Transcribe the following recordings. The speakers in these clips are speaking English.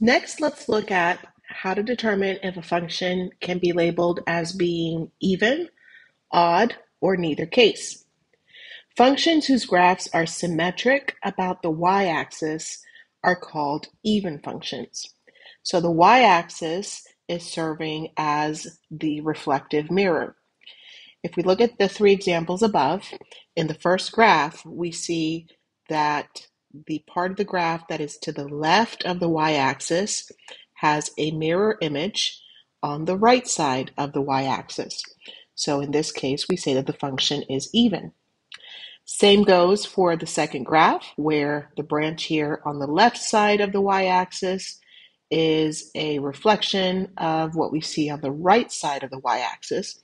Next, let's look at how to determine if a function can be labeled as being even, odd, or neither case. Functions whose graphs are symmetric about the y-axis are called even functions. So the y-axis is serving as the reflective mirror. If we look at the three examples above, in the first graph, we see that the part of the graph that is to the left of the y-axis has a mirror image on the right side of the y-axis. So in this case, we say that the function is even. Same goes for the second graph, where the branch here on the left side of the y-axis is a reflection of what we see on the right side of the y-axis.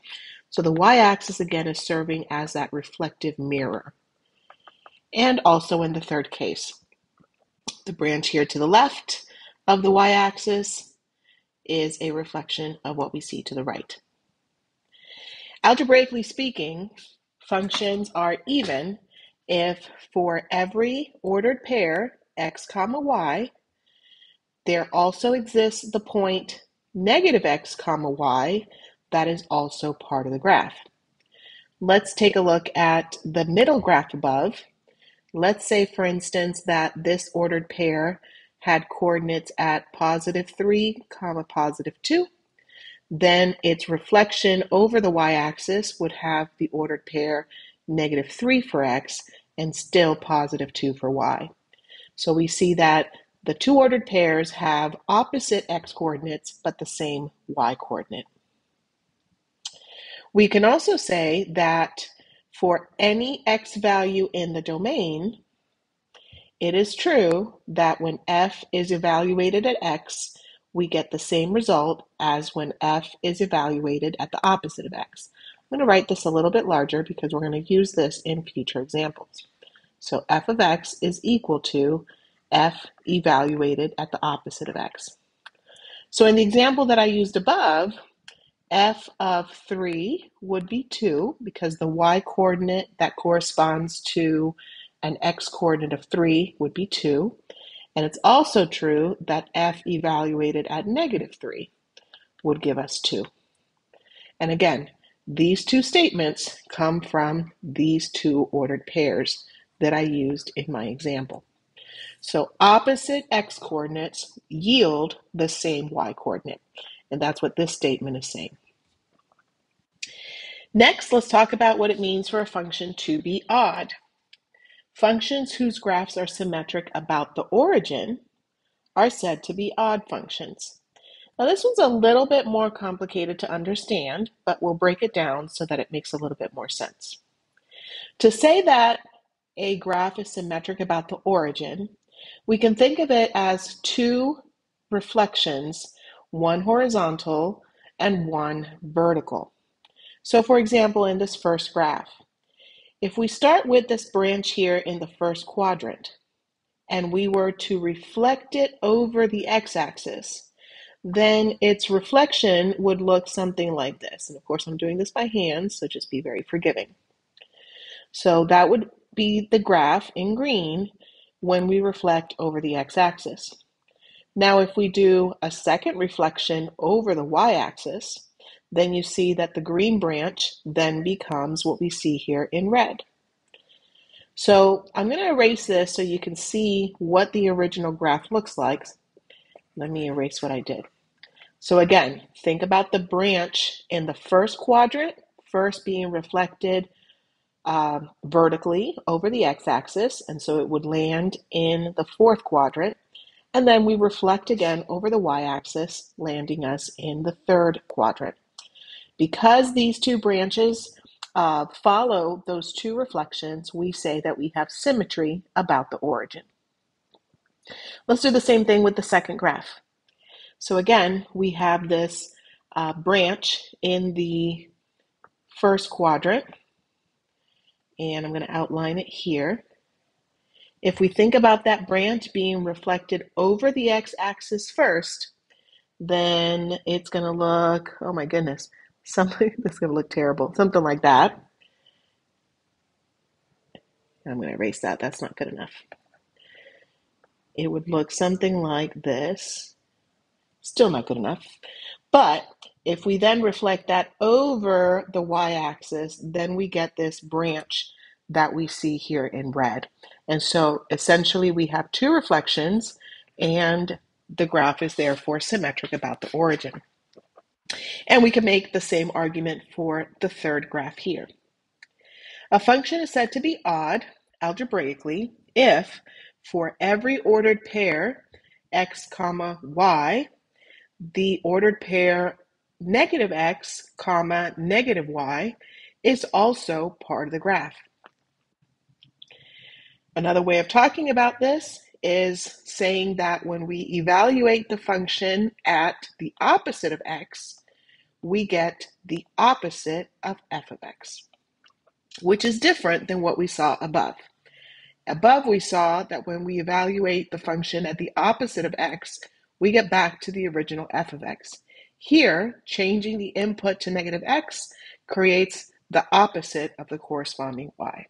So the y-axis again is serving as that reflective mirror. And also in the third case, the branch here to the left of the y-axis is a reflection of what we see to the right. Algebraically speaking, functions are even if for every ordered pair, x comma y, there also exists the point negative x comma y that is also part of the graph. Let's take a look at the middle graph above. Let's say, for instance, that this ordered pair had coordinates at positive 3, comma positive 2. Then its reflection over the y-axis would have the ordered pair negative 3 for x and still positive 2 for y. So we see that the two ordered pairs have opposite x coordinates but the same y coordinate. We can also say that for any x value in the domain, it is true that when f is evaluated at x, we get the same result as when f is evaluated at the opposite of x. I'm going to write this a little bit larger because we're going to use this in future examples. So f of x is equal to f evaluated at the opposite of x. So in the example that I used above, f of 3 would be 2 because the y coordinate that corresponds to an x coordinate of 3 would be 2. And it's also true that f evaluated at negative 3 would give us 2. And again, these two statements come from these two ordered pairs that I used in my example. So opposite x coordinates yield the same y coordinate. And that's what this statement is saying. Next, let's talk about what it means for a function to be odd. Functions whose graphs are symmetric about the origin are said to be odd functions. Now this one's a little bit more complicated to understand, but we'll break it down so that it makes a little bit more sense. To say that a graph is symmetric about the origin, we can think of it as two reflections, one horizontal and one vertical. So for example, in this first graph, if we start with this branch here in the first quadrant, and we were to reflect it over the x-axis, then its reflection would look something like this. And of course, I'm doing this by hand, so just be very forgiving. So that would be the graph in green when we reflect over the x-axis. Now, if we do a second reflection over the y-axis, then you see that the green branch then becomes what we see here in red. So I'm going to erase this so you can see what the original graph looks like. Let me erase what I did. So again, think about the branch in the first quadrant, first being reflected vertically over the x-axis, and so it would land in the fourth quadrant. And then we reflect again over the y-axis, landing us in the third quadrant. Because these two branches follow those two reflections, we say that we have symmetry about the origin. Let's do the same thing with the second graph. So again, we have this branch in the first quadrant, and I'm going to outline it here. If we think about that branch being reflected over the x-axis first, then it's going to look, oh my goodness, something that's going to look terrible, something like that. I'm going to erase that. That's not good enough. It would look something like this. Still not good enough. But if we then reflect that over the y-axis, then we get this branch that we see here in red. And so essentially we have two reflections and the graph is therefore symmetric about the origin. And we can make the same argument for the third graph here. A function is said to be odd algebraically if for every ordered pair x comma y, the ordered pair negative x comma negative y is also part of the graph. Another way of talking about this is saying that when we evaluate the function at the opposite of x, we get the opposite of f of x, which is different than what we saw above. Above, we saw that when we evaluate the function at the opposite of x, we get back to the original f of x. Here, changing the input to negative x creates the opposite of the corresponding y.